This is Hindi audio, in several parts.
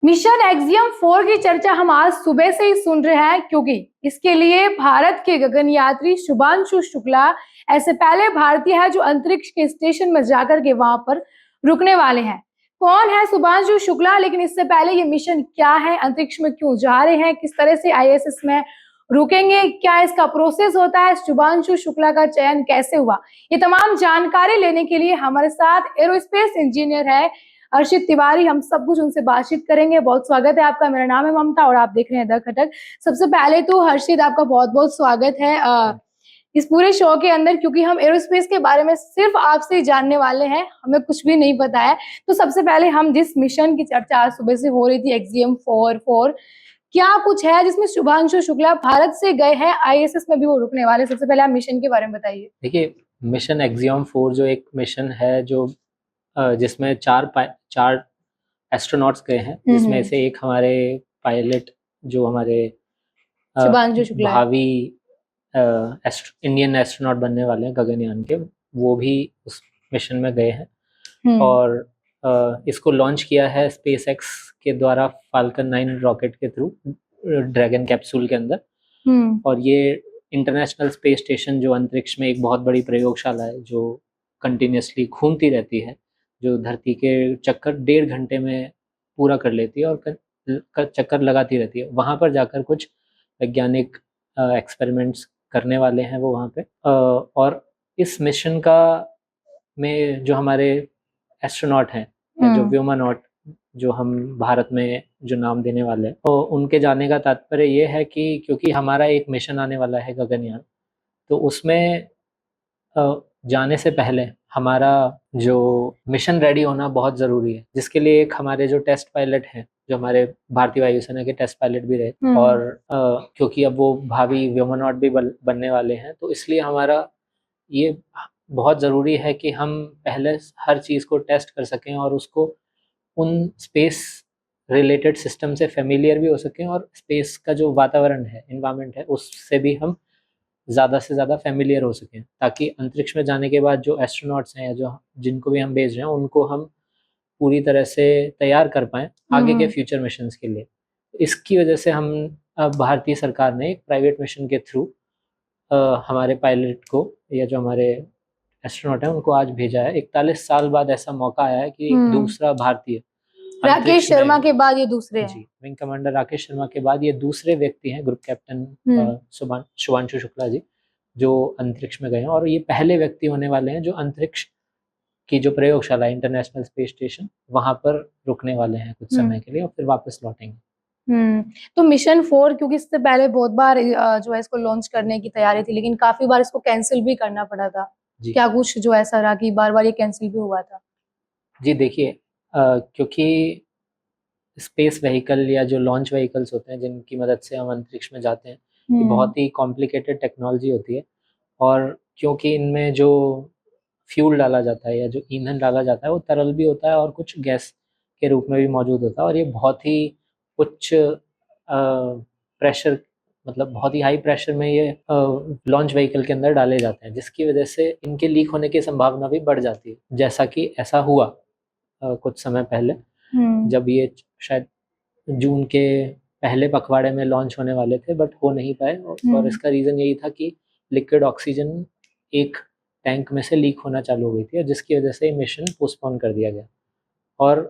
मिशन एक्सियम 4 की चर्चा हम आज सुबह से ही सुन रहे हैं, क्योंकि इसके लिए भारत के गगनयात्री शुभांशु शुक्ला ऐसे पहले भारतीय है जो अंतरिक्ष के स्टेशन में जाकर के वहां पर रुकने वाले हैं। कौन है शुभांशु शुक्ला, लेकिन इससे पहले ये मिशन क्या है, अंतरिक्ष में क्यों जा रहे हैं, किस तरह से आईएसएस में रुकेंगे, क्या इसका प्रोसेस होता है, शुभांशु शुक्ला का चयन कैसे हुआ, ये तमाम जानकारी लेने के लिए हमारे साथ एरोस्पेस इंजीनियर है अर्षित तिवारी। हम सब कुछ उनसे बातचीत करेंगे। बहुत स्वागत है आपका। मेरा नाम है ममता और आप देख रहे हैं द खटक। सबसे पहले तो हर्षित, आपका बहुत बहुत स्वागत है इस पूरे शो के अंदर, क्योंकि हम एरोस्पेस के बारे में सिर्फ आपसे ही जानने वाले हैं, हमें कुछ भी नहीं पता है। तो सबसे पहले हम जिस मिशन की चर्चा आज सुबह से हो रही थी, एक्सियम 4 क्या कुछ है जिसमें शुभांशु शुक्ला भारत से गए हैं, आईएसएस में भी वो रुकने वाले। सबसे पहले आप मिशन के बारे में बताइए। देखिए, मिशन एक्सियम 4 जो एक मिशन है जो जिसमें चार एस्ट्रोनॉट्स गए हैं, जिसमें से एक हमारे पायलट जो हमारे शुभांशु शुक्ला भावी इंडियन एस्ट्रोनॉट बनने वाले हैं गगनयान के, वो भी उस मिशन में गए हैं। और इसको लॉन्च किया है स्पेस एक्स के द्वारा फाल्कन 9 रॉकेट के थ्रू ड्रैगन कैप्सूल के अंदर। और ये इंटरनेशनल स्पेस स्टेशन जो अंतरिक्ष में एक बहुत बड़ी प्रयोगशाला है जो कंटिन्यूसली घूमती रहती है, जो धरती के चक्कर 1.5 घंटे में पूरा कर लेती है और चक्कर लगाती रहती है। वहाँ पर जाकर कुछ वैज्ञानिक एक्सपेरिमेंट्स करने वाले हैं वो वहाँ पे। और इस मिशन का में जो हमारे एस्ट्रोनॉट हैं, जो व्योमानॉट, जो हम भारत में जो नाम देने वाले हैं, तो उनके जाने का तात्पर्य ये है कि क्योंकि हमारा एक मिशन आने वाला है गगनयान, तो उसमें जाने से पहले हमारा जो मिशन रेडी होना बहुत ज़रूरी है, जिसके लिए एक हमारे जो टेस्ट पायलट हैं, जो हमारे भारतीय वायुसेना के टेस्ट पायलट भी रहे, और क्योंकि अब वो भावी व्योमानॉट भी बनने वाले हैं, तो इसलिए हमारा ये बहुत ज़रूरी है कि हम पहले हर चीज़ को टेस्ट कर सकें और उसको उन स्पेस रिलेटेड सिस्टम से फेमिलियर भी हो सकें, और स्पेस का जो वातावरण है, इन्वायरमेंट है, उससे भी हम ज़्यादा से ज़्यादा फेमिलियर हो सकें, ताकि अंतरिक्ष में जाने के बाद जो एस्ट्रोनॉट्स हैं या जो जिनको भी हम भेज रहे हैं, उनको हम पूरी तरह से तैयार कर पाएँ आगे के फ्यूचर मिशंस के लिए। इसकी वजह से हम भारतीय सरकार ने एक प्राइवेट मिशन के थ्रू हमारे पायलट को, या जो हमारे एस्ट्रोनॉट हैं, उनको आज भेजा है। 41 साल बाद ऐसा मौका आया है कि दूसरा भारतीय, राकेश शर्मा के बाद ये दूसरे जी, विंग कमांडर राकेश शर्मा के बाद ये दूसरे व्यक्ति हैं, ग्रुप कैप्टन शुभांशु शुक्ला जी, जो अंतरिक्ष में गए हैं। और ये पहले व्यक्ति होने वाले हैं जो अंतरिक्ष की जो प्रयोगशाला है, इंटरनेशनल स्पेस स्टेशन, वहां पर रुकने वाले हैं कुछ समय के लिए और फिर वापस लौटेंगे। तो मिशन 4, क्योंकि इससे पहले बहुत बार जो है इसको लॉन्च करने की तैयारी थी, लेकिन काफी बार इसको कैंसिल भी करना पड़ा था। क्या कुछ जो ऐसा रहा कि बार बार ये कैंसिल भी हुआ था? जी देखिए, क्योंकि स्पेस व्हीकल या जो लॉन्च व्हीकल्स होते हैं जिनकी मदद से हम अंतरिक्ष में जाते हैं, ये बहुत ही कॉम्प्लिकेटेड टेक्नोलॉजी होती है। और क्योंकि इनमें जो फ्यूल डाला जाता है या जो ईंधन डाला जाता है, वो तरल भी होता है और कुछ गैस के रूप में भी मौजूद होता है, और ये बहुत ही उच्च प्रेशर, मतलब बहुत ही हाई प्रेशर में ये लॉन्च व्हीकल के अंदर डाले जाते हैं, जिसकी वजह से इनके लीक होने की संभावना भी बढ़ जाती है। जैसा कि ऐसा हुआ कुछ समय पहले, जब ये शायद जून के पहले पखवाड़े में लॉन्च होने वाले थे, बट हो नहीं पाए। और इसका रीज़न यही था कि लिक्विड ऑक्सीजन एक टैंक में से लीक होना चालू हो गई थी, और जिसकी वजह से मिशन पोस्टपोन कर दिया गया। और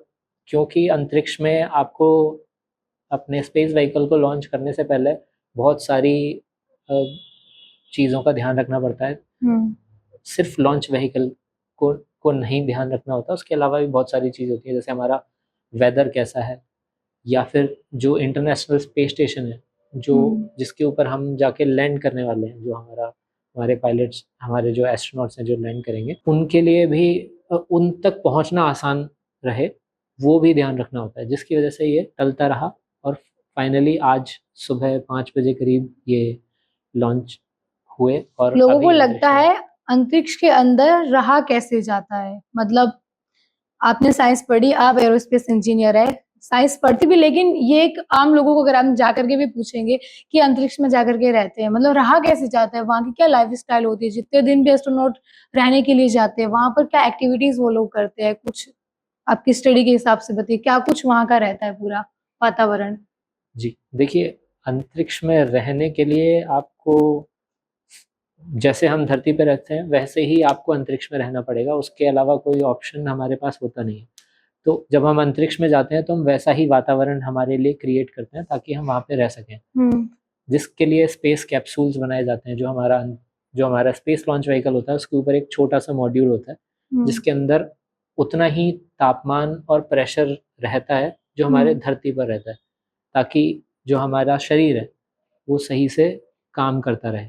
क्योंकि अंतरिक्ष में आपको अपने स्पेस व्हीकल को लॉन्च करने से पहले बहुत सारी चीज़ों का ध्यान रखना पड़ता है, सिर्फ लॉन्च व्हीकल को नहीं ध्यान रखना होता, उसके अलावा भी बहुत सारी चीज़ होती है, जैसे हमारा वेदर कैसा है, या फिर जो इंटरनेशनल स्पेस स्टेशन है, जो जिसके ऊपर हम जाके लैंड करने वाले हैं, जो हमारे पायलट्स, हमारे जो एस्ट्रोनॉट्स हैं जो लैंड करेंगे, उनके लिए भी उन तक पहुंचना आसान रहे, वो भी ध्यान रखना होता है, जिसकी वजह से ये टलता रहा। और फाइनली आज सुबह 5 बजे करीब ये लॉन्च हुए। और लोगों को लगता है अंतरिक्ष के अंदर रहा कैसे जाता है, मतलब आपने साइंस पढ़ी, आप एरोस्पेस इंजीनियर है, साइंस पढ़ती भी, लेकिन ये एक आम लोगों को अगर हम जाकर के भी पूछेंगे कि अंतरिक्ष में जाकर के रहते हैं, मतलब रहा कैसे जाता है, वहाँ की क्या लाइफ स्टाइल होती है, जितने दिन भी एस्ट्रोनॉट रहने के लिए जाते हैं, वहाँ पर क्या एक्टिविटीज वो लोग करते हैं, कुछ आपकी स्टडी के हिसाब से बताइए, क्या कुछ वहाँ का रहता है पूरा? वातावरण? जी, देखिए अंतरिक्ष में रहने के लिए आपको, जैसे हम धरती पे रहते हैं वैसे ही आपको अंतरिक्ष में रहना पड़ेगा, उसके अलावा कोई ऑप्शन हमारे पास होता नहीं है। तो जब हम अंतरिक्ष में जाते हैं तो हम वैसा ही वातावरण हमारे लिए क्रिएट करते हैं ताकि हम वहाँ पे रह सकें, जिसके लिए स्पेस कैप्सूल्स बनाए जाते हैं। जो हमारा स्पेस लॉन्च व्हीकल होता है उसके ऊपर एक छोटा सा मॉड्यूल होता है जिसके अंदर उतना ही तापमान और प्रेशर रहता है जो हमारे धरती पर रहता है, ताकि जो हमारा शरीर है वो सही से काम करता रहे।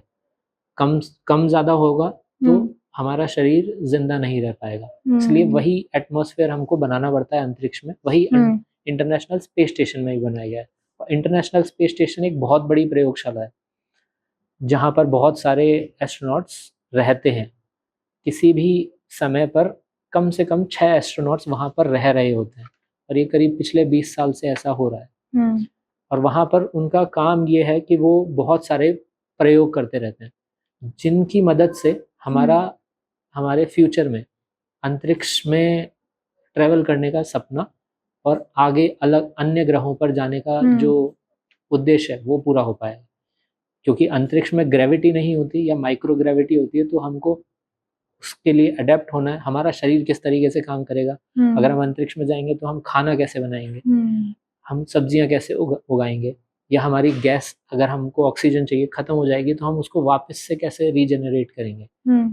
कम ज़्यादा होगा तो हमारा शरीर जिंदा नहीं रह पाएगा, इसलिए वही एटमॉस्फेयर हमको बनाना पड़ता है अंतरिक्ष में। वही इंटरनेशनल स्पेस स्टेशन में ही बनाया गया है। और इंटरनेशनल स्पेस स्टेशन एक बहुत बड़ी प्रयोगशाला है जहाँ पर बहुत सारे एस्ट्रोनॉट्स रहते हैं। किसी भी समय पर कम से कम 6 एस्ट्रोनॉट्स वहाँ पर रह रहे होते हैं, और ये करीब पिछले 20 साल से ऐसा हो रहा है। और वहाँ पर उनका काम ये है कि वो बहुत सारे प्रयोग करते रहते हैं जिनकी मदद से हमारे फ्यूचर में अंतरिक्ष में ट्रैवल करने का सपना और आगे अलग अन्य ग्रहों पर जाने का जो उद्देश्य है वो पूरा हो पाएगा। क्योंकि अंतरिक्ष में ग्रेविटी नहीं होती या माइक्रो ग्रेविटी होती है, तो हमको उसके लिए अडेप्ट होना है। हमारा शरीर किस तरीके से काम करेगा, अगर हम अंतरिक्ष में जाएंगे तो हम खाना कैसे बनाएंगे, हम सब्जियां कैसे उगाएंगे, या हमारी गैस, अगर हमको ऑक्सीजन चाहिए खत्म हो जाएगी तो हम उसको वापस से कैसे रीजनरेट करेंगे,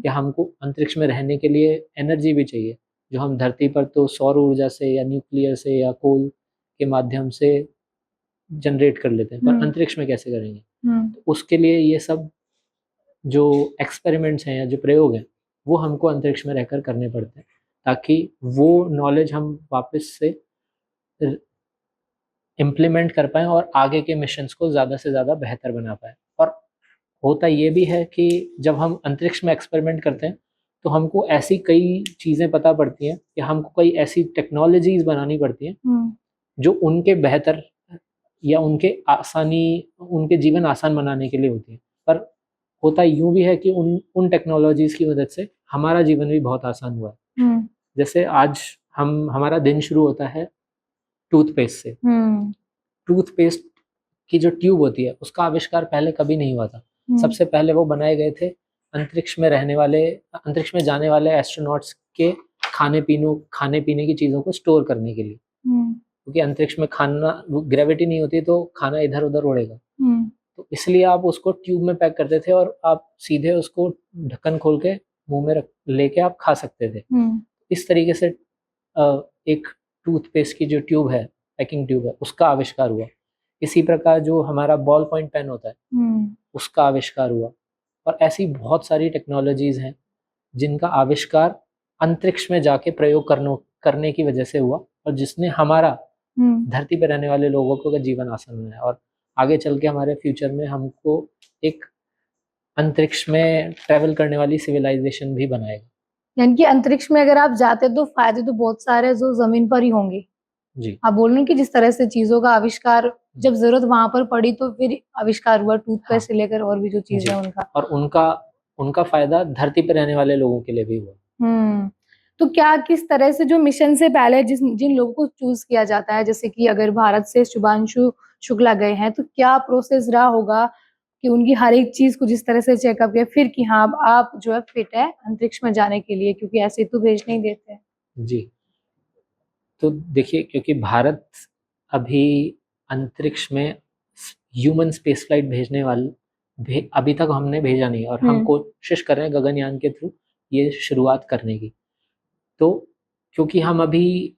या हमको अंतरिक्ष में रहने के लिए एनर्जी भी चाहिए जो हम धरती पर तो सौर ऊर्जा से या न्यूक्लियर से या कोल के माध्यम से जनरेट कर लेते हैं, पर अंतरिक्ष में कैसे करेंगे। तो उसके लिए ये सब जो एक्सपेरिमेंट्स हैं या जो प्रयोग हैं वो हमको अंतरिक्ष में रहकर करने पड़ते हैं, ताकि वो नॉलेज हम वापस से इम्प्लीमेंट कर पाएँ और आगे के मिशंस को ज़्यादा से ज़्यादा बेहतर बना पाएँ। और होता ये भी है कि जब हम अंतरिक्ष में एक्सपेरिमेंट करते हैं तो हमको ऐसी कई चीज़ें पता पड़ती हैं कि हमको कई ऐसी टेक्नोलॉजीज़ बनानी पड़ती हैं जो उनके बेहतर या उनके जीवन आसान बनाने के लिए होती हैं। पर होता यूँ भी है कि उन टेक्नोलॉजीज़ की मदद से हमारा जीवन भी बहुत आसान हुआ है। जैसे आज हमारा दिन शुरू होता है टूथपेस्ट से। टूथपेस्ट की जो ट्यूब होती है उसका आविष्कार पहले कभी नहीं हुआ था। सबसे पहले वो बनाए गए थे अंतरिक्ष में जाने वाले एस्ट्रोनॉट्स के खाने पीने की चीज़ों को स्टोर करने के लिए, क्योंकि अंतरिक्ष में ग्रेविटी नहीं होती तो खाना इधर उधर उड़ेगा, तो इसलिए आप उसको ट्यूब में पैक करते थे और आप सीधे उसको ढक्कन खोल के मुंह में लेके आप खा सकते थे। इस तरीके से एक टूथपेस्ट की जो ट्यूब है, पैकिंग ट्यूब है, उसका आविष्कार हुआ। इसी प्रकार जो हमारा बॉल पॉइंट पेन होता है उसका आविष्कार हुआ। और ऐसी बहुत सारी टेक्नोलॉजीज हैं जिनका आविष्कार अंतरिक्ष में जाके प्रयोग करने की वजह से हुआ, और जिसने हमारा धरती पर रहने वाले लोगों को जीवन आसान बनाया, और आगे चल के हमारे फ्यूचर में हमको एक अंतरिक्ष में ट्रैवल करने वाली सिविलाइजेशन भी बनाएगा। यानी कि अंतरिक्ष में अगर आप जाते तो फायदे तो बहुत सारे जो जमीन पर ही होंगे। जी, आप बोल रहे हैं कि जिस तरह से चीजों का आविष्कार जब जरूरत वहां पर पड़ी तो फिर आविष्कार हुआ, टूथपेस्ट से लेकर और भी जो चीजें उनका, और उनका फायदा धरती पर रहने वाले लोगों के लिए भी हुआ। तो क्या किस तरह से जो मिशन से पहले जिन लोगों को चूज किया जाता है, जैसे कि अगर भारत से शुभांशु शुक्ला गए हैं तो क्या प्रोसेस रहा होगा कि उनकी हर एक चीज को जिस तरह से चेकअप किया फिर कि हाँ आप जो है फिट है अंतरिक्ष में जाने के लिए, क्योंकि ऐसे तो भेज नहीं देते। जी, तो देखिए, क्योंकि भारत अभी अंतरिक्ष में ह्यूमन स्पेस फ्लाइट अभी तक हमने भेजा नहीं, और हम कोशिश कर रहे हैं गगनयान के थ्रू ये शुरुआत करने की। तो क्योंकि हम अभी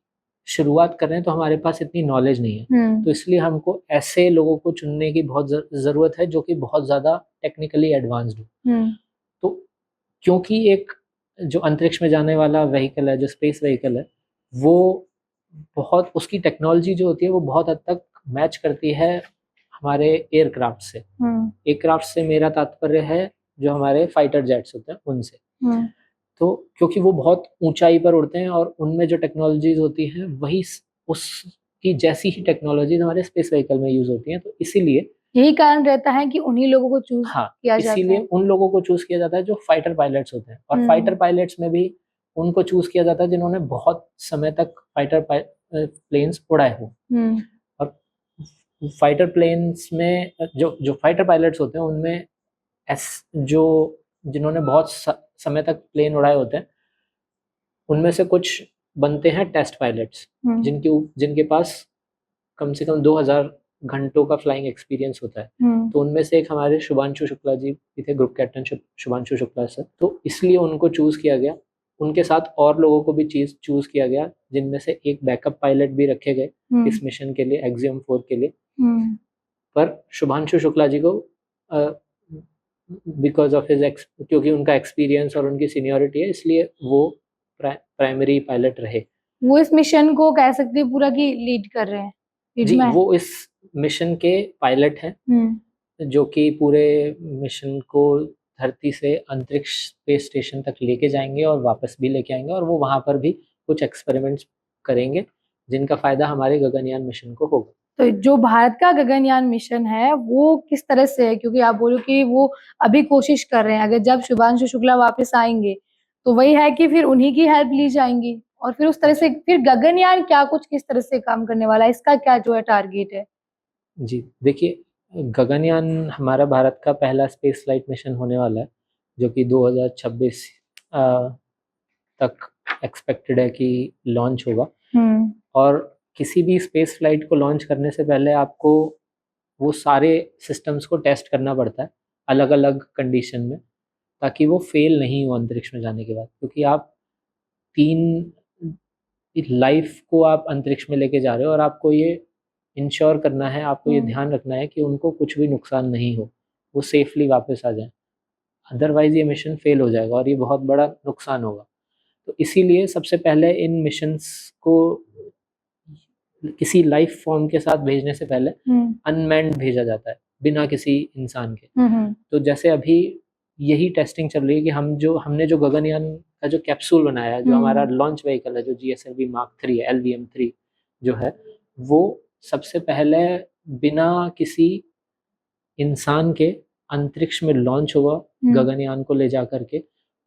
शुरुआत कर रहे हैं तो हमारे पास इतनी नॉलेज नहीं है, तो इसलिए हमको ऐसे लोगों को चुनने की बहुत ज़रूरत है जो कि बहुत ज़्यादा टेक्निकली एडवांस्ड हो। तो क्योंकि एक जो अंतरिक्ष में जाने वाला व्हीकल है, जो स्पेस व्हीकल है, वो बहुत, उसकी टेक्नोलॉजी जो होती है वो बहुत हद तक मैच करती है हमारे एयरक्राफ्ट से। एयरक्राफ्ट से मेरा तात्पर्य है जो हमारे फाइटर जेट्स होते हैं उनसे। तो क्योंकि वो बहुत ऊंचाई पर उड़ते हैं और उनमें जो टेक्नोलॉजीज होती हैं वही उसकी जैसी ही टेक्नोलॉजीज हमारे स्पेस व्हीकल में यूज होती हैं, तो इसीलिए यही कारण रहता है कि उन्हीं लोगों को चूज किया जाता है। इसीलिए उन लोगों को चूज किया जाता है जो फाइटर पायलट्स होते हैं, और फाइटर पायलट्स में भी उनको चूज किया जाता है जिन्होंने बहुत समय तक फाइटर प्लेन्स उड़ाए हो। और फाइटर प्लेन्स में जो फाइटर पायलट्स होते हैं उनमें जो जिन्होंने बहुत समय तक प्लेन उड़ाए होते हैं उनमें से कुछ बनते हैं टेस्ट पायलट्स, जिनके पास कम से कम 2000 घंटों का फ्लाइंग एक्सपीरियंस होता है। तो उनमें से एक हमारे शुभांशु शुक्ला जी भी थे, group captain Shubhanshu Shukla sir. तो इसलिए उनको चूज किया गया। उनके साथ और लोगों को भी चूज किया गया, जिनमें से एक बैकअप पायलट भी रखे गए इस मिशन के लिए, एक्सियम 4 के लिए। पर शुभांशु शुक्ला जी को बिकॉज ऑफ हिज क्योंकि उनका एक्सपीरियंस और उनकी सीनियरिटी है, इसलिए वो प्राइमरी पायलट रहे। वो इस मिशन को कह सकते हैं पूरा की लीड कर रहे हैं। जी, वो इस मिशन के पायलट हैं, जो कि पूरे मिशन को धरती से अंतरिक्ष स्पेस स्टेशन तक लेके जाएंगे और वापस भी लेके आएंगे, और वो वहां पर भी कुछ एक्सपेरिमेंट्स करेंगे जिनका फायदा हमारे गगनयान मिशन को होगा। तो जो भारत का गगनयान मिशन है वो किस तरह से है, क्योंकि आप बोलो कि वो अभी कोशिश कर रहे हैं, अगर जब शुभांशु शुक्ला वापस आएंगे तो वही है कि फिर उन्हीं की हेल्प ली जाएंगी, और फिर उस तरह से फिर गगनयान क्या कुछ किस तरह से काम करने वाला है, इसका क्या जो है टारगेट है? जी देखिए, गगनयान हमारा भारत का पहला स्पेस फ्लाइट मिशन होने वाला है, जो कि 2026 तक एक्सपेक्टेड है कि लॉन्च होगा। और किसी भी स्पेस फ्लाइट को लॉन्च करने से पहले आपको वो सारे सिस्टम्स को टेस्ट करना पड़ता है अलग अलग कंडीशन में, ताकि वो फेल नहीं हो अंतरिक्ष में जाने के बाद। क्योंकि आप 3 लाइफ को आप अंतरिक्ष में लेके जा रहे हो, और आपको ये इंश्योर करना है, आपको ये ध्यान रखना है कि उनको कुछ भी नुकसान नहीं हो, वो सेफली वापस आ जाए। अदरवाइज ये मिशन फेल हो जाएगा और ये बहुत बड़ा नुकसान होगा। तो इसीलिए सबसे पहले इन मिशंस को किसी लाइफ फॉर्म के साथ भेजने से पहले अनमैन्ड भेजा जाता है, बिना किसी इंसान के। तो जैसे अभी यही टेस्टिंग चल रही है कि हमने जो गगनयान का जो कैप्सूल बनाया है, जो हमारा लॉन्च व्हीकल है, जो GSLV Mark 3 है, LVM-3 जो है, वो सबसे पहले बिना किसी इंसान के अंतरिक्ष में लॉन्च हुआ गगनयान को ले जा करके।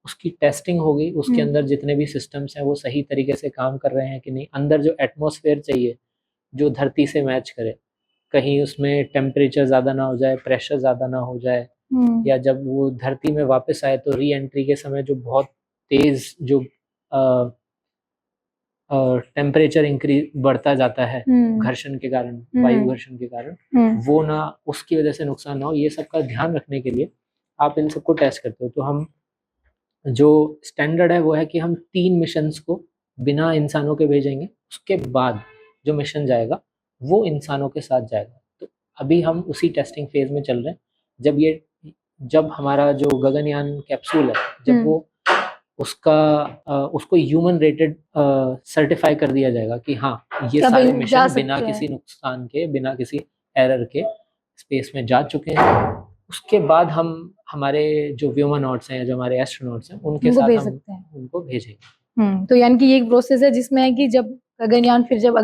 उसकी टेस्टिंग होगी, उसके अंदर जितने भी सिस्टम्स हैं वो सही तरीके से काम कर रहे हैं कि नहीं, अंदर जो एटमॉस्फेयर चाहिए जो धरती से मैच करे, कहीं उसमें टेम्परेचर ज़्यादा ना हो जाए, प्रेशर ज़्यादा ना हो जाए, या जब वो धरती में वापस आए तो री एंट्री के समय जो बहुत तेज जो टेम्परेचर इंक्रीज बढ़ता जाता है घर्षण के कारण, वायु घर्षण के कारण, वो ना उसकी वजह से नुकसान ना हो, ये सब का ध्यान रखने के लिए आप इन सबको टेस्ट करते हो। तो हम जो स्टैंडर्ड है वो है कि हम 3 मिशंस को बिना इंसानों के भेजेंगे, उसके बाद जो मिशन जाएगा वो इंसानों के साथ जाएगा। तो अभी हम उसी टेस्टिंग फेज में चल रहे हैं। जब हमारा जो गगनयान कैप्सूल है, जब वो उसको ह्यूमन रेटेड सर्टिफाई कर दिया जाएगा कि हाँ, ये सारे मिशन बिना किसी नुकसान के, बिना किसी एरर के स्पेस में जा चुके हैं, उसके बाद हम हमारे जो व्योमनॉट्स हैं, जो हमारे एस्ट्रोनॉट्स हैं, उनके साथ हम उनको भेजेंगे। तो यानी कि ये एक प्रोसेस है जिसमें है कि जब गगनयान फिर जब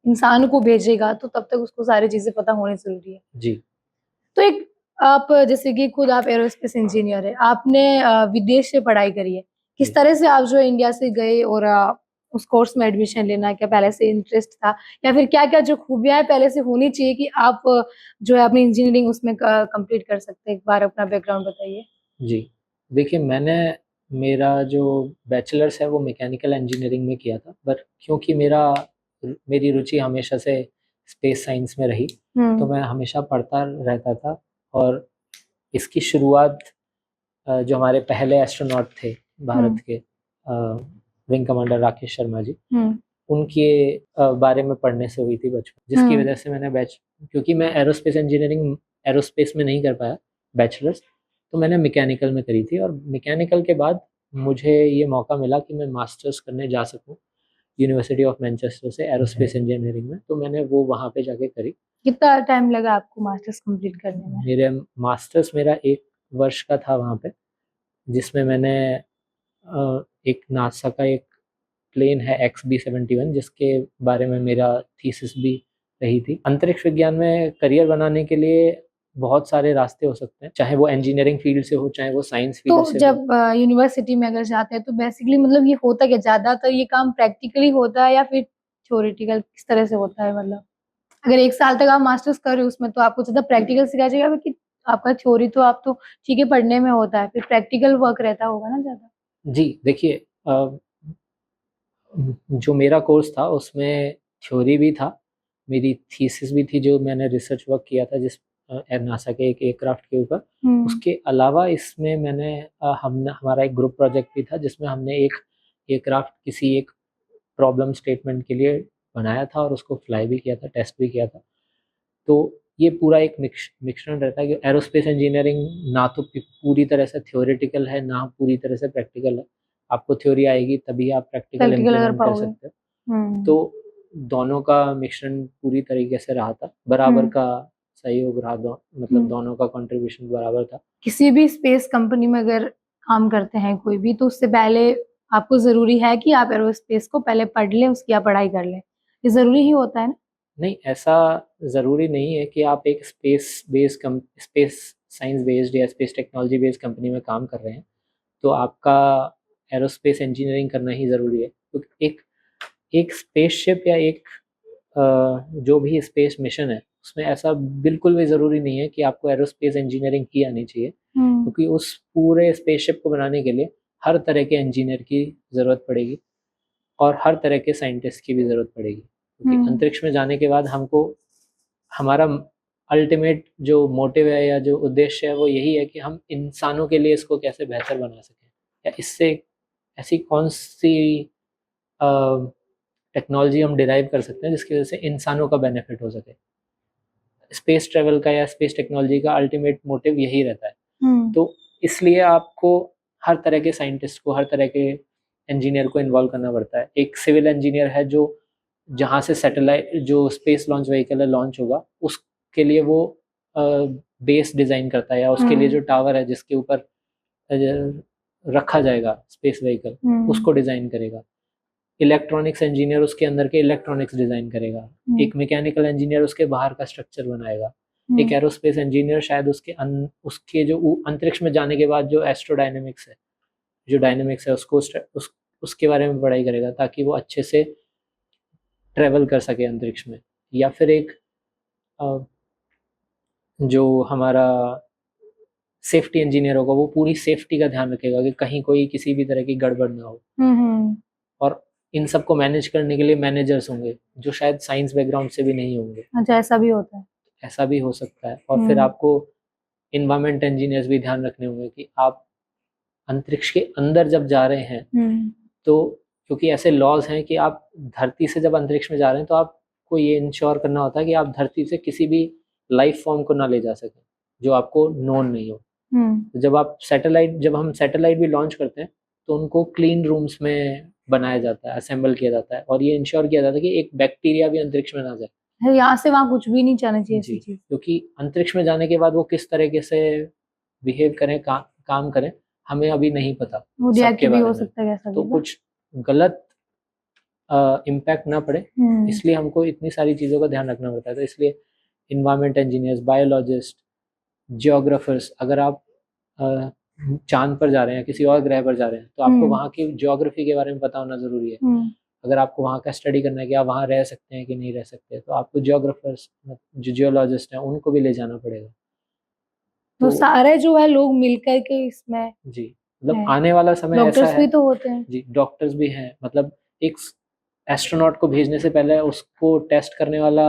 इंसान को भेजेगा तो तब तक उसको सारी चीजें पता होनी जरूरी है। जी। तो एक आप जैसे कि खुद आप एरोस्पेस इंजीनियर है, आपने विदेश से पढ़ाई करी है, किस तरह से आप जो है इंडिया से गए और उस कोर्स में एडमिशन लेना, क्या पहले से इंटरेस्ट था, या फिर क्या क्या जो खूबियां पहले से होनी चाहिए कि आप जो है अपनी इंजीनियरिंग उसमें कंप्लीट कर सकते हैं? एक बार अपना बैकग्राउंड बताइए। जी देखिए, मेरा जो बैचलर्स है वो मैकेनिकल इंजीनियरिंग में किया था, बट क्योंकि मेरी रुचि हमेशा से स्पेस साइंस में रही, तो मैं हमेशा पढ़ता रहता था। और इसकी शुरुआत जो हमारे पहले एस्ट्रोनॉट थे भारत के, विंग कमांडर राकेश शर्मा जी, उनके बारे में पढ़ने से हुई थी बचपन, जिसकी वजह से मैंने क्योंकि मैं एरोस्पेस में नहीं कर पाया बैचलर्स, तो मैंने मैकेनिकल में करी थी। और मैकेनिकल के बाद मुझे ये मौका मिला कि मैं मास्टर्स करने जा सकूं यूनिवर्सिटी ऑफ मैनचेस्टर से एरोस्पेस इंजीनियरिंग में, तो मैंने वो वहाँ पे जाके करी। कितना टाइम लगा आपको मास्टर्स कंप्लीट करने में? मेरा 1 वर्ष का था वहाँ पे, जिसमें मैंने एक नासा का एक प्लेन है XB-71, जिसके बारे में मेरा थीसिस भी रही थी। अंतरिक्ष विज्ञान में करियर बनाने के लिए बहुत सारे रास्ते हो सकते हैं, चाहे वो इंजीनियरिंग फील्ड से हो, चाहे वो साइंस फील्ड से हो। तो जब यूनिवर्सिटी में अगर जाते हैं तो बेसिकली मतलब ये होता क्या, ज्यादातर ये काम प्रैक्टिकली होता है या फिर थ्योरेटिकल, किस तरह से होता है मतलब? अगर 1 साल तक आप मास्टर्स कर रहे हो उसमें, तो आपको ज़्यादा प्रैक्टिकल सिखाया जाएगा कि आपका थ्योरी तो आप तो ठीक है पढ़ने में होता है, फिर प्रैक्टिकल वर्क रहता होगा ना ज़्यादा? जी, देखिए जो मेरा कोर्स था उसमें थ्योरी भी था, मेरी थीसिस भी थी जो मैंने रिसर्च वर्क किया था जिस नासा के एक एयरक्राफ्ट के ऊपर। उसके अलावा इसमें मैंने हमने हमारा एक ग्रुप प्रोजेक्ट भी था जिसमें हमने एक एयरक्राफ्ट किसी एक प्रॉब्लम स्टेटमेंट के लिए बनाया था और उसको फ्लाई भी किया था, टेस्ट भी किया था। तो ये पूरा एक मिश्रण रहता है कि एरोस्पेस इंजीनियरिंग ना तो पूरी तरह से थ्योरेटिकल है, ना पूरी तरह से प्रैक्टिकल है। आपको थ्योरी आएगी तभी आप प्रैक्टिकल प्रैक्टिकल अगर इम्प्लीमेंट कर पाओगे। सकते हो। तो दोनों का मिश्रण पूरी तरीके से रहा था, बराबर का सहयोग रहा, मतलब दोनों का कंट्रीब्यूशन बराबर था। किसी भी स्पेस कंपनी में अगर काम करते हैं कोई भी, तो उससे पहले आपको ज़रूरी है कि आप एरोस्पेस को पहले पढ़ लें, उसकी आप पढ़ाई कर लें। ये ज़रूरी ही होता है ना? नहीं, ऐसा ज़रूरी नहीं है कि आप एक स्पेस साइंस बेस्ड या स्पेस टेक्नोलॉजी बेस्ड कंपनी में काम कर रहे हैं, तो आपका एरोस्पेस इंजीनियरिंग करना ही ज़रूरी है। तो एक स्पेसशिप या एक जो भी स्पेस मिशन है, उसमें ऐसा बिल्कुल भी ज़रूरी नहीं है कि आपको एरोस्पेस इंजीनियरिंग की आनी चाहिए, क्योंकि उस पूरे स्पेसशिप को बनाने के लिए हर तरह के इंजीनियर की ज़रूरत पड़ेगी और हर तरह के साइंटिस्ट की भी ज़रूरत पड़ेगी। क्योंकि अंतरिक्ष में जाने के बाद हमको हमारा अल्टीमेट जो मोटिव है या जो उद्देश्य है वो यही है कि हम इंसानों के लिए इसको कैसे बेहतर बना सकें, या इससे ऐसी कौन सी टेक्नोलॉजी हम डिराइव कर सकते हैं जिसकी वजह से इंसानों का बेनिफिट हो सके। स्पेस ट्रेवल का या स्पेस टेक्नोलॉजी का अल्टीमेट मोटिव यही रहता है। तो इसलिए आपको हर तरह के साइंटिस्ट को, हर तरह के इंजीनियर को इन्वॉल्व करना पड़ता है। एक सिविल इंजीनियर है जो जहाँ से सैटेलाइट जो स्पेस लॉन्च व्हीकल है लॉन्च होगा, उसके लिए वो बेस डिज़ाइन करता है, या उसके लिए जो टावर है जिसके ऊपर रखा जाएगा स्पेस व्हीकल, उसको डिज़ाइन करेगा। इलेक्ट्रॉनिक्स इंजीनियर उसके अंदर के इलेक्ट्रॉनिक्स डिज़ाइन करेगा। एक मैकेनिकल इंजीनियर उसके बाहर का स्ट्रक्चर बनाएगा। एक एरोस्पेस इंजीनियर शायद उसके जो अंतरिक्ष में जाने के बाद जो एस्ट्रोडायनेमिक्स है, जो डायनेमिक्स है उसके बारे में पढ़ाई करेगा ताकि वो अच्छे से ट्रेवल कर सके अंतरिक्ष में। या फिर एक जो हमारा सेफ्टी इंजीनियर होगा वो पूरी सेफ्टी का ध्यान रखेगा कि कहीं कोई किसी भी तरह की गड़बड़ ना हो। और इन सबको मैनेज करने के लिए मैनेजर्स होंगे जो शायद साइंस बैकग्राउंड से भी नहीं होंगे। अच्छा, ऐसा भी होता है। ऐसा भी हो सकता है। और फिर आपको इन्वायरमेंट इंजीनियर्स भी ध्यान रखने होंगे कि आप अंतरिक्ष के अंदर जब जा रहे हैं तो क्योंकि ऐसे लॉज हैं कि आप धरती से जब अंतरिक्ष में जा रहे हैं तो आपको ये इंश्योर करना होता है कि आप धरती से किसी भी लाइफ फॉर्म को ना ले जा सकें जो आपको नोन नहीं हो। तो जब हम सैटेलाइट भी लॉन्च करते हैं तो उनको क्लीन रूम्स में बनाया जाता है, असेंबल किया जाता है, और ये इंश्योर किया जाता है कि एक बैक्टीरिया भी अंतरिक्ष में ना जाए। यहाँ से वहाँ कुछ भी नहीं जाना चाहिए ऐसी चीज। क्योंकि अंतरिक्ष में जाने के बाद वो किस तरीके से बिहेव करें, काम करें, हमें अभी नहीं पता। वो रिएक्ट भी हो सकता है कैसा तो कुछ गलत इम्पैक्ट ना पड़े, इसलिए हमको इतनी सारी चीज़ों का ध्यान रखना पड़ता है। तो इसलिए इन्वायरमेंट इंजीनियर्स, बायोलॉजिस्ट, जियोग्राफर्स, अगर आप चांद पर जा रहे हैं, किसी और ग्रह पर जा रहे हैं, तो आपको वहाँ की ज्योग्राफी के बारे में पता होना ज़रूरी है। अगर आपको वहाँ का स्टडी करना है कि आप वहाँ रह सकते हैं कि नहीं रह सकते, तो आपको जियोग्राफर्स, जो जियोलॉजिस्ट हैं, उनको भी ले जाना पड़ेगा। तो सारे जो है लोग मिलकर के इसमें जी, मतलब आने वाला समय ऐसा है। डॉक्टर्स भी तो होते हैं। जी, डॉक्टर्स भी हैं। मतलब एक एस्ट्रोनॉट को भेजने से पहले उसको टेस्ट करने वाला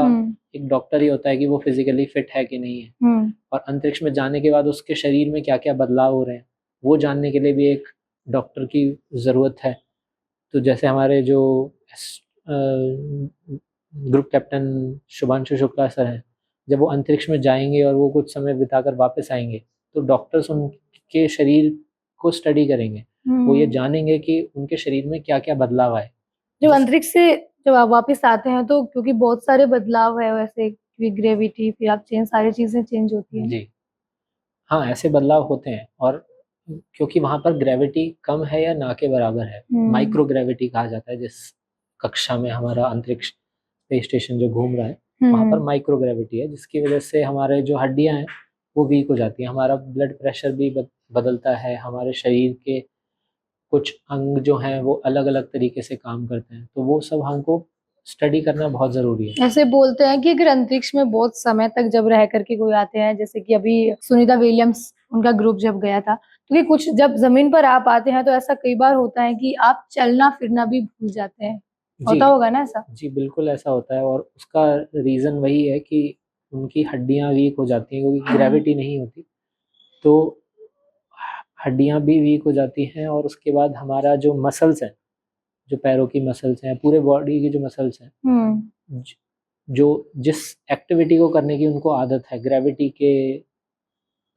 एक डॉक्टर ही होता है कि वो फिजिकली फिट है कि नहीं है। और अंतरिक्ष में जाने के बाद उसके शरीर में क्या क्या बदलाव हो रहे हैं वो जानने के लिए भी एक डॉक्टर की ज़रूरत है। तो जैसे हमारे जो group captain Shubhanshu Shukla sir हैं, जब वो अंतरिक्ष में जाएंगे और वो कुछ समय बिताकर वापस आएंगे तो डॉक्टर्स उनके शरीर को स्टडी करेंगे। वो ये जानेंगे कि उनके शरीर में क्या क्या बदलाव आए। जब अंतरिक्ष से जब आप वापस आते हैं तो क्योंकि बहुत सारे बदलाव है वैसे, ग्रेविटी फिर आप सारी चीजें चेंज होती हैं। जी हाँ, ऐसे बदलाव होते हैं। और क्योंकि वहाँ पर ग्रेविटी कम है या ना के बराबर है, माइक्रो ग्रेविटी कहा जाता है जिस कक्षा में हमारा अंतरिक्ष स्पेस स्टेशन जो घूम रहा है वहाँ पर माइक्रो ग्रेविटी है, जिसकी वजह से हमारे जो हड्डियाँ हैं वो वीक हो जाती हैं, हमारा ब्लड प्रेशर भी बदलता है, हमारे शरीर के कुछ अंग जो हैं वो अलग अलग तरीके से काम करते हैं। तो वो सब हमको स्टडी करना बहुत ज़रूरी है। ऐसे बोलते हैं कि अगर अंतरिक्ष में बहुत समय तक जब रह करके कोई आते हैं, जैसे कि अभी सुनीता विलियम्स उनका ग्रुप जब गया था, तो कि कुछ जब ज़मीन पर आप आते हैं तो ऐसा कई बार होता है कि आप चलना-फिरना भी भूल जाते हैं। जी। होता होगा ना ऐसा? जी, बिल्कुल ऐसा होता है और उसका रीज़न वही है कि उनकी हड्डियाँ वीक हो जाती हैं क्योंकि ग्रेविटी नहीं होती। तो हड्डियाँ भी वीक हो जाती हैं और उसके बाद हमारा जो मसल्स हैं, जो पैरों की मसल्स हैं, पूरे बॉडी की जो मसल्स हैं, हुँ, ज जो जिस एक्टिविटी को करने की उनको आदत है ग्रेविटी के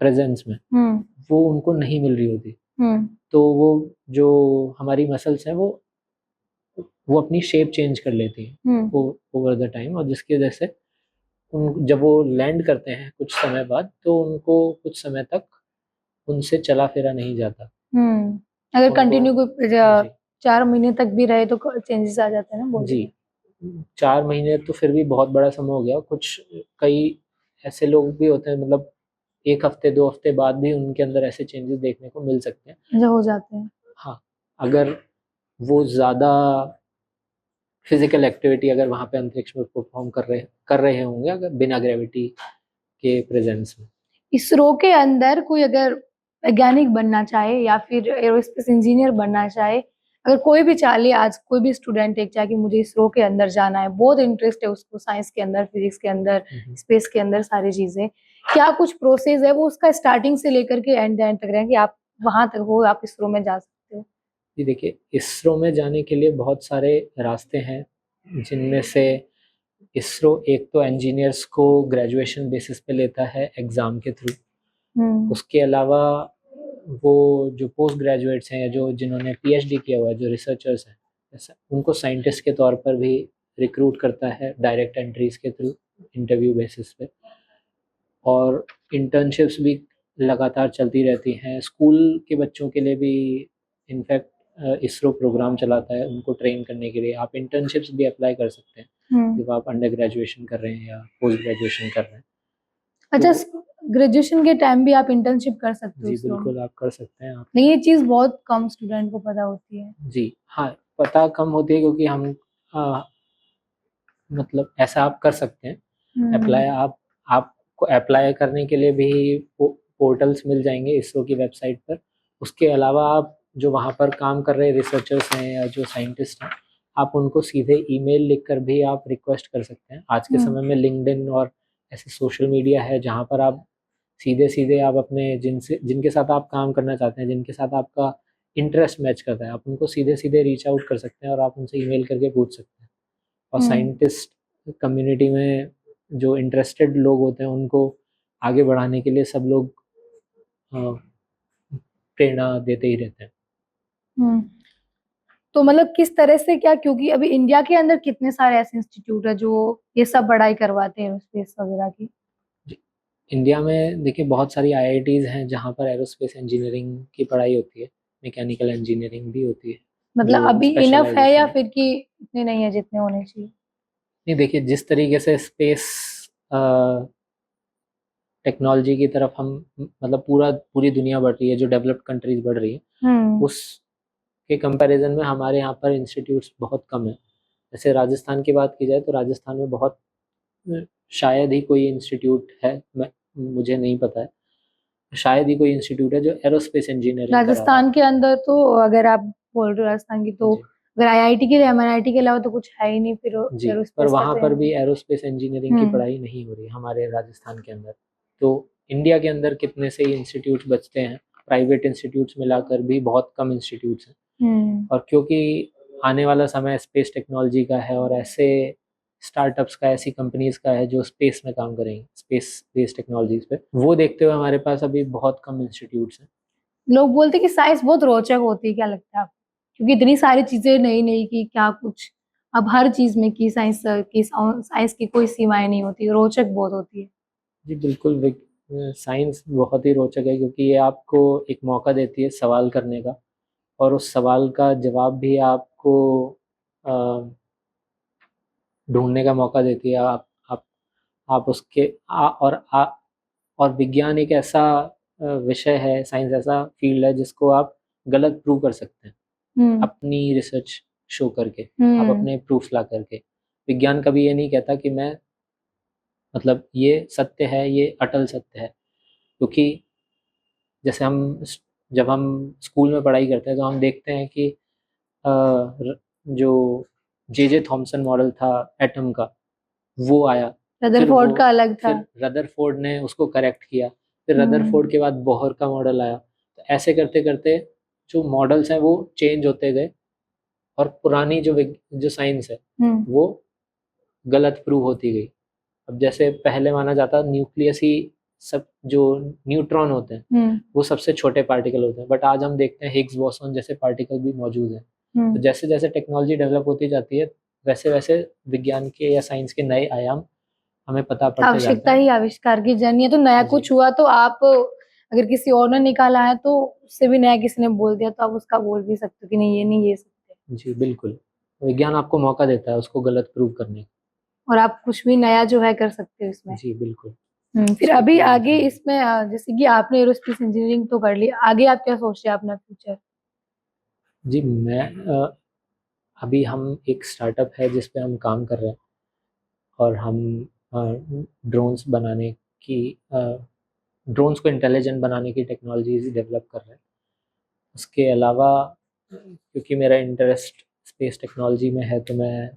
प्रेज़ेंस में, हुँ, वो उनको नहीं मिल रही होती। हुँ, तो वो जो हमारी मसल्स हैं वो अपनी शेप चेंज कर लेती हैं हुँ, ओ ओवर द टाइम और जिसकी वजह से जब वो लैंड करते हैं कुछ समय बाद तो उनको कुछ समय तक उनसे चला-फिरा नहीं जाता। हुँ। अगर उनको कंटिन्यू कोई जी, 4 महीने तक भी रहे तो क चेंजेस आ जाते हैं ना बॉडी जी। में? 4 महीने तो फिर भी बहुत बड़ा समय हो गया। कुछ कई ऐसे लोग भी होते हैं मतलब 1 हफ्ते, 2 हफ्ते बाद भी उनके अंदर ऐसे चेंजेस देखने को मिल सकते हैं। जो हो जाते हैं। हाँ, अगर वो ज़्यादा फिज़िकल एक्टिविटी अगर वहाँ पे अंतरिक्ष में परफ़ॉर्म कर रहे होंगे अगर बिना ग्रेविटी के प्रेज़ेंस में। इसरो के अंदर कोई अगर वैज्ञानिक बनना चाहे या फिर एरोस्पेस इंजीनियर बनना चाहे, अगर कोई भी चाह ले आज कोई भी स्टूडेंट एक चाहे कि मुझे इसरो के अंदर जाना है, बहुत इंटरेस्ट है उसको साइंस के अंदर, फिज़िक्स के अंदर, हुँ, हुँ। स्पेस के अंदर सारी चीज़ें। क्या कुछ प्रोसेस है वो उसका स्टार्टिंग से लेकर के एंड एंड तक रहे कि आप वहाँ तक हो, आप इसरो में जा सकते हो? जी देखिए, इसरो में जाने के लिए बहुत सारे रास्ते हैं, जिनमें से इसरो एक तो इंजीनियर्स को ग्रेजुएशन बेसिस पे लेता है एग्ज़ाम के थ्रू। हुँ, उसके अलावा वो जो पोस्ट ग्रेजुएट्स हैं या जो जिन्होंने पीएचडी किया हुआ है, जो रिसर्चर्स हैं, ऐसा उनको साइंटिस्ट के तौर पर भी रिक्रूट करता है डायरेक्ट एंट्रीज़ के थ्रू इंटरव्यू बेसिस पे। और इंटर्नशिप्स भी लगातार चलती रहती हैं। स्कूल के बच्चों के लिए भी इनफैक्ट इसरो प्रोग्राम चलाता है उनको ट्रेन करने के लिए। आप इंटर्नशिप्स भी अप्लाई कर सकते हैं, हुँ। जब आप अंडर ग्रेजुएशन कर रहे हैं या पोस्ट ग्रेजुएशन कर रहे हैं। अच्छा तो ग्रेजुएशन के टाइम भी आप इंटर्नशिप कर सकते हो जी, इसरो में? बिल्कुल आप कर सकते हैं आप। नहीं, ये चीज़ बहुत कम स्टूडेंट को पता होती है। जी, हाँ, पता कम होती है क्योंकि हम अ, मतलब ऐसा आप कर सकते हैं। हुँ, अप्लाई आपको अप्लाई करने के लिए भी पोर्टल्स मिल जाएँगे इसरो की वेबसाइट पर। उसके अलावा आप जो वहाँ पर काम कर रहे रिसर्चर्स हैं या जो साइंटिस्ट हैं, आप उनको सीधे ईमेल लिखकर भी आप रिक्वेस्ट कर सकते हैं। आज के हुँ, समय में लिंक्डइन और ऐसे सोशल मीडिया है जहाँ पर आप सीधे-सीधे आप अपने जिनके साथ आप काम करना चाहते हैं, जिनके साथ आपका इंटरेस्ट मैच करता है, आप उनको सीधे-सीधे रीच आउट कर सकते हैं और आप उनसे ईमेल करके पूछ सकते हैं। और हुँ, साइंटिस्ट कम्युनिटी में जो इंटरेस्टेड लोग होते हैं उनको आगे बढ़ाने के लिए सब लोग अ, प्रेरणा देते ही रहते हैं। हुँ। तो मतलब किस तरह से क्या क्योंकि अभी इंडिया के अंदर कितने सारे ऐसे इंस्टीट्यूट हैं जो ये सब पढ़ाई करवाते हैं स्पेस वगैरह की? जी, इंडिया में देखिए बहुत सारी आईआईटीज़ हैं जहाँ पर एरोस्पेस इंजीनियरिंग की पढ़ाई होती है, मैकेनिकल इंजीनियरिंग भी होती है, मतलब जो अभी इनफ है या स्पेशलाइज़ेशन है। फिर कि इतने नहीं है जितने होने चाहिए? नहीं देखिए जिस तरीके से स्पेस अ, टेक्नोलॉजी की तरफ हम मतलब पूरी दुनिया बढ़ रही है, जो डेवलप्ड कंट्रीज़ बढ़ रही है, हुँ, उसके कंपैरिज़न में हमारे यहाँ पर इंस्टीट्यूट्स बहुत कम हैं। जैसे राजस्थान की बात की जाए तो राजस्थान में बहुत अ, शायद ही कोई इंस्टीट्यूट है, मैं मुझे नहीं पता है। शायद ही कोई इंस्टीट्यूट है जो एरोस्पेस इंजीनियरिंग करा रहा राजस्थान है। के अंदर तो अगर आप बोल रहे हो राजस्थान की तो जी, अगर आईआईटी के लिए एमआईटी के अलावा तो कुछ है ही नहीं फिर जी, पर एरोस्पेस का वहाँ तो पर यहाँ भी पे एरोस्पेस इंजीनियरिंग की हुँ, पढ़ाई नहीं हो रही है हमारे राजस्थान के अंदर। तो इंडिया के अंदर कितने से ही इंस्टीट्यूट्स बचते हैं, प्राइवेट इंस्टीट्यूट्स मिलाकर भी बहुत कम इंस्टीट्यूट्स हैं। हुँ, और क्योंकि आने वाला समय स्पेस टेक्नोलॉजी का है और ऐसे स्टार्टअप्स का, ऐसी कंपनीज़ का है जो स्पेस में काम करेंगी, स्पेस बेस्ड टेक्नोलॉजीज़ पे। वो देखते हुए हमारे पास अभी बहुत कम इंस्टीट्यूट्स हैं। लोग बोलते हैं कि साइंस बहुत रोचक होती है, क्या लगता है आपको? क्योंकि इतनी सारी चीज़ें नई-नई की क्या कुछ अब हर चीज़ में की साइंस की कोई सीमाएँ नहीं होती, रोचक बहुत होती है। जी, बिल्कुल साइंस बहुत ही रोचक है क्योंकि ये आपको एक मौका देती है सवाल करने का और उस सवाल का जवाब भी आपको अ, ढूँढने का मौका देती है। आप उसके और विज्ञान एक ऐसा विषय है, साइंस ऐसा फ़ील्ड है जिसको आप गलत प्रूव कर सकते हैं, हुँ, अपनी रिसर्च शो करके, आप हुँ, अपने प्रूफ्स ला करके। विज्ञान कभी ये नहीं कहता कि मैं मतलब ये सत्य है, ये अटल सत्य है, क्योंकि जैसे जब हम स्कूल में पढ़ाई करते हैं तो हम देखते हैं कि जो जे थॉमसन मॉडल था एटम का, वो आया, रदरफोर्ड का अलग था। फिर रदरफोर्ड ने उसको करेक्ट किया, फिर हम्म। रदरफोर्ड के बाद बोहर का मॉडल आया। तो ऐसे करते करते जो मॉडल्स हैं वो चेंज होते गए, और पुरानी जो साइंस है वो गलत प्रूव होती गई। अब जैसे पहले माना जाता न्यूक्लियस ही सब, जो न्यूट्रॉन होते हैं वो सबसे छोटे पार्टिकल होते हैं, बट आज हम देखते हैं हिग्स बोसॉन जैसे पार्टिकल भी मौजूद हैं। तो जैसे जैसे टेक्नोलॉजी डेवलप होती जाती है वैसे वैसे विज्ञान के या साइंस के नए आयाम हमें पता पड़ते जाते आवश्यकता हैं। ही आविष्कार की जन्य है, तो नया जी। कुछ हुआ तो आप अगर किसी और ने निकाला है तो उससे भी नया किसी ने बोल दिया तो आप उसका बोल भी सकते हो कि नहीं ये नहीं ये सत्य। जी बिल्कुल, विज्ञान आपको मौका देता है उसको गलत प्रूव करने का। और आप कुछ भी नया जो है कर सकते हो इसमें। जी बिल्कुल। फिर अभी आगे इसमें जैसे कि आपने एरोस्पेस इंजीनियरिंग तो कर ली, आगे आप क्या सोच रहे हैं अपना फ्यूचर? जी अभी हम एक स्टार्टअप है जिस पे हम काम कर रहे हैं, और हम ड्रोन्स बनाने की ड्रोन्स को इंटेलिजेंट बनाने की टेक्नोलॉजीज डेवलप कर रहे हैं। उसके अलावा क्योंकि मेरा इंटरेस्ट स्पेस टेक्नोलॉजी में है तो मैं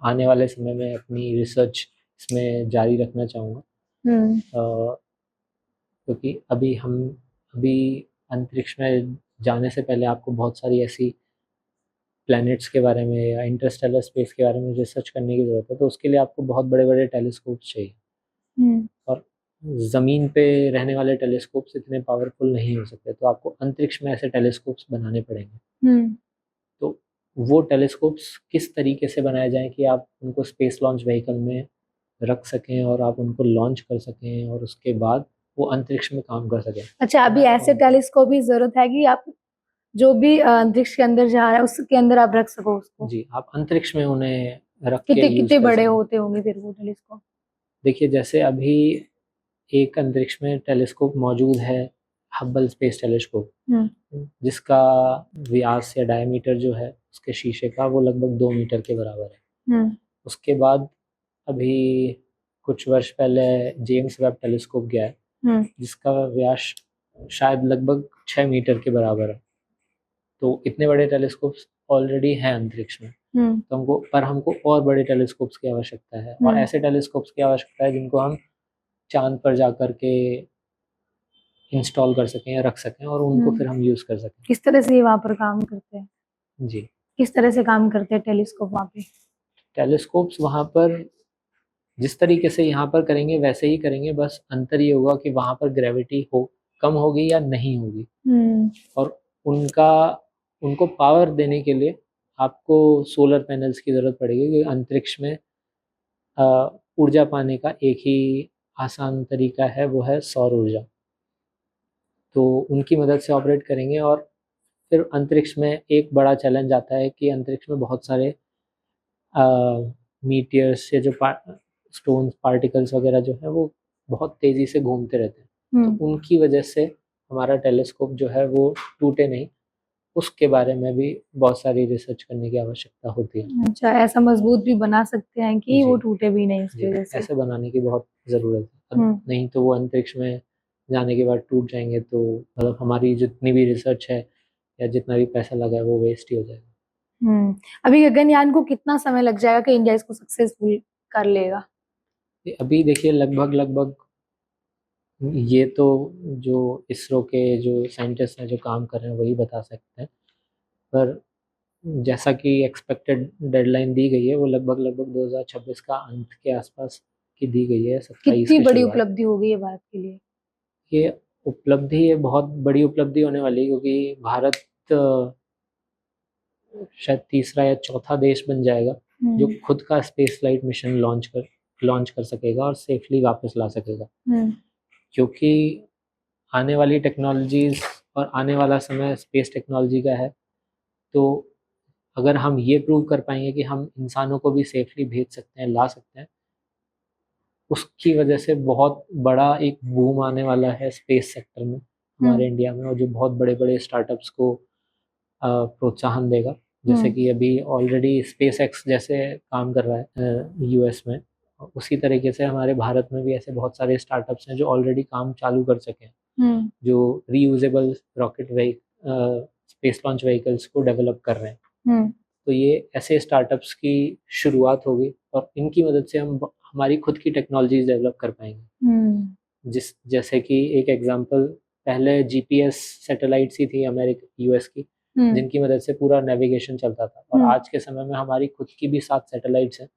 आने वाले समय में अपनी रिसर्च इसमें जारी रखना चाहूँगा, क्योंकि अभी अंतरिक्ष में जाने से पहले आपको बहुत सारी ऐसी प्लैनेट्स के बारे में या इंटरस्टेलर स्पेस के बारे में रिसर्च करने की ज़रूरत है। तो उसके लिए आपको बहुत बड़े बड़े टेलीस्कोप चाहिए, और ज़मीन पे रहने वाले टेलीस्कोप्स इतने पावरफुल नहीं हो सकते, तो आपको अंतरिक्ष में ऐसे टेलीस्कोप्स बनाने पड़ेंगे। तो वो टेलीस्कोप्स किस तरीके से बनाए जाएं कि आप उनको स्पेस लॉन्च व्हीकल में रख सकें और आप उनको लॉन्च कर सकें और उसके बाद वो अंतरिक्ष में काम कर सकें। अच्छा, अभी ऐसे टेलीस्कोप की जरूरत है कि आप जो भी अंतरिक्ष के अंदर जा रहा है उसके अंदर आप रख सको उसको। जी, आप अंतरिक्ष में उन्हें रख के कितने यूज कितने कर बड़े सकें। होते होंगे फिर वो टेलीस्कोप? देखिए, जैसे अभी एक अंतरिक्ष में टेलीस्कोप मौजूद है, हब्बल स्पेस टेलीस्कोप, जिसका व्यास या डायमीटर जो है उसके शीशे का वो लगभग 2 मीटर के बराबर है। उसके बाद अभी कुछ वर्ष पहले जेम्स वेब टेलीस्कोप गया है, जिसका व्यास शायद लगभग 6 मीटर के बराबर है। तो इतने बड़े टेलीस्कोप्स ऑलरेडी हैं अंतरिक्ष में, तो हमको और बड़े टेलीस्कोप्स की आवश्यकता है, और ऐसे टेलीस्कोप्स की आवश्यकता है जिनको हम चांद पर जा कर के इंस्टॉल कर सकें या रख सकें और उनको फिर हम यूज कर सकें। किस तरह से वहाँ पर काम करते हैं? जी, किस तरह से काम करते हैं टेलीस्कोप वहाँ पे? टेलीस्कोप्स वहाँ पर जिस तरीके से यहाँ पर करेंगे वैसे ही करेंगे, बस अंतर ये होगा कि वहाँ पर ग्रेविटी कम होगी या नहीं होगी। और उनको पावर देने के लिए आपको सोलर पैनल्स की ज़रूरत पड़ेगी, क्योंकि अंतरिक्ष में ऊर्जा पाने का एक ही आसान तरीका है, वो है सौर ऊर्जा। तो उनकी मदद से ऑपरेट करेंगे। और फिर अंतरिक्ष में एक बड़ा चैलेंज आता है कि अंतरिक्ष में बहुत सारे मीटियर्स या जो स्टोन्स पार्टिकल्स वगैरह जो है वो बहुत तेज़ी से घूमते रहते हैं, तो उनकी वजह से हमारा टेलीस्कोप जो है वो टूटे नहीं, उसके बारे में भी बहुत सारी रिसर्च करने की आवश्यकता होती है। अच्छा, ऐसा मजबूत भी बना सकते हैं कि वो टूटे भी नहीं इसकी वजह से? ऐसे बनाने की बहुत ज़रूरत है, नहीं तो वो अंतरिक्ष में जाने के बाद टूट जाएंगे तो मतलब हमारी जितनी भी रिसर्च है या जितना भी पैसा लगा है वो वेस्ट ही हो जाएगा। अभी गगनयान को कितना समय लग जाएगा कि इंडिया इसको सक्सेसफुल कर लेगा? अभी देखिए लगभग ये तो जो इसरो के जो साइंटिस्ट हैं जो काम कर रहे हैं वही बता सकते हैं, पर जैसा कि एक्सपेक्टेड डेडलाइन दी गई है वो लगभग 2026 का अंत के आसपास की दी गई है। 27 कितनी की बड़ी शुरुआत। उपलब्धि होगी ये भारत के लिए? ये उपलब्धि है, बहुत बड़ी उपलब्धि होने वाली है, क्योंकि भारत शायद तीसरा या चौथा देश बन जाएगा जो खुद का स्पेस फ्लाइट मिशन लॉन्च कर सकेगा और सेफली वापस ला सकेगा। क्योंकि आने वाली टेक्नोलॉजीज और आने वाला समय स्पेस टेक्नोलॉजी का है, तो अगर हम ये प्रूव कर पाएंगे कि हम इंसानों को भी सेफली भेज सकते हैं, ला सकते हैं, उसकी वजह से बहुत बड़ा एक बूम आने वाला है स्पेस सेक्टर में हमारे इंडिया में, और जो बहुत बड़े बड़े स्टार्टअप्स को प्रोत्साहन देगा। जैसे कि अभी ऑलरेडी स्पेस एक्स जैसे काम कर रहा है यूएस में, उसी तरीके से हमारे भारत में भी ऐसे बहुत सारे स्टार्टअप्स हैं जो ऑलरेडी काम चालू कर सके हैं, जो reusable rocket space launch vehicles को डेवलप कर रहे हैं। तो ये ऐसे स्टार्टअप्स की शुरुआत होगी और इनकी मदद से हम हमारी खुद की टेक्नोलॉजीज डेवलप कर पाएंगे। जैसे कि एक एग्जांपल, पहले जीपीएस सैटेलाइट्स ही थी अमेरिका यूएस की, जिनकी मदद से पूरा नेविगेशन चलता था, और आज के समय में हमारी खुद की भी 7 सैटेलाइट्स हैं,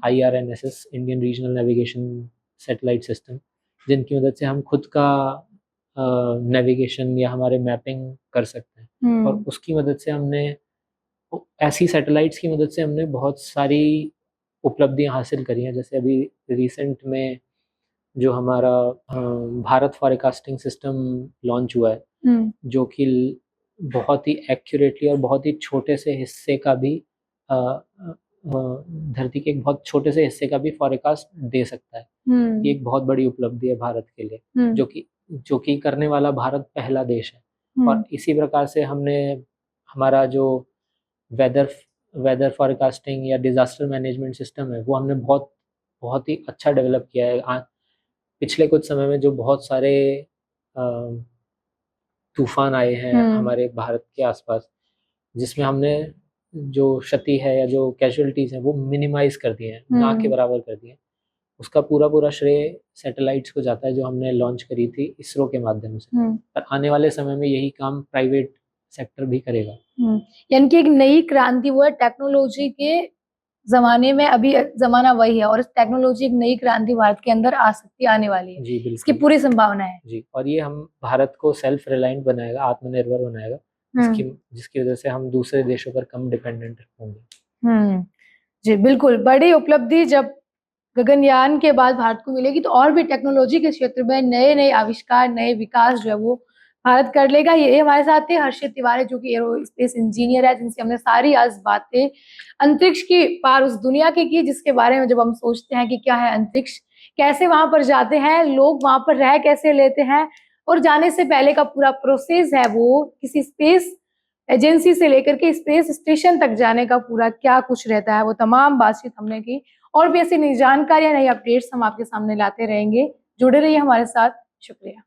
IRNSS, Indian regional navigation satellite system, जिनकी मदद से हम खुद का नेविगेशन या हमारे मैपिंग कर सकते हैं। और उसकी मदद से हमने ऐसी सैटेलाइट्स की मदद से हमने बहुत सारी उपलब्धियां हासिल करी हैं। जैसे अभी रिसेंट में जो हमारा भारत फॉरकास्टिंग सिस्टम लॉन्च हुआ है, जो कि बहुत ही एक्यूरेटली और बहुत ही छोटे से हिस्से का भी धरती के एक बहुत छोटे से हिस्से का भी फॉरकास्ट दे सकता है। ये एक बहुत बड़ी उपलब्धि है भारत के लिए, जो कि करने वाला भारत पहला देश है। और इसी प्रकार से हमने हमारा जो वेदर फॉरकास्टिंग या डिजास्टर मैनेजमेंट सिस्टम है, वो हमने बहुत ही अच्छा डेवलप किया है। पिछले कुछ समय में जो बहुत सारे तूफान आए हैं हमारे भारत के आसपास, जिसमें हमने जो क्षति है या जो कैजुअलिटीज हैं वो मिनिमाइज कर दिए हैं, ना के बराबर कर दिए हैं। उसका पूरा श्रेय सैटेलाइट्स को जाता है जो हमने लॉन्च करी थी इसरो के माध्यम से। और आने वाले समय में यही काम प्राइवेट सेक्टर भी करेगा। यानी कि एक नई क्रांति वो है टेक्नोलॉजी के जमाने में, अभी जमाना वही है, और इस टेक्नोलॉजी एक नई क्रांति भारत के अंदर आ सकती आने वाली है। जी बिल्कुल, इसकी पूरी संभावना है जी। और ये हम भारत को सेल्फ रिलायंट बनाएगा, आत्मनिर्भर बनाएगा, जिसकी वजह से हम दूसरे देशों पर कम डिपेंडेंट होंगे। जी बिल्कुल, बड़ी उपलब्धि जब गगनयान के बाद भारत को मिलेगी तो और भी टेक्नोलॉजी के क्षेत्र में नए नए आविष्कार, नए विकास जो है वो भारत कर लेगा। ये हमारे साथ थे हर्षित तिवारी, जो कि एरोस्पेस इंजीनियर है, जिनसे हमने सारी आज बातें अंतरिक्ष की पार उस दुनिया की जिसके बारे में जब हम सोचते हैं कि क्या है अंतरिक्ष, कैसे वहां पर जाते हैं लोग, वहां पर रह कैसे लेते हैं, और जाने से पहले का पूरा प्रोसेस है वो किसी स्पेस एजेंसी से लेकर के स्पेस स्टेशन तक जाने का पूरा क्या कुछ रहता है, वो तमाम बातचीत हमने की। और भी ऐसी नई जानकारियां, नई अपडेट्स हम आपके सामने लाते रहेंगे। जुड़े रहिए हमारे साथ। शुक्रिया।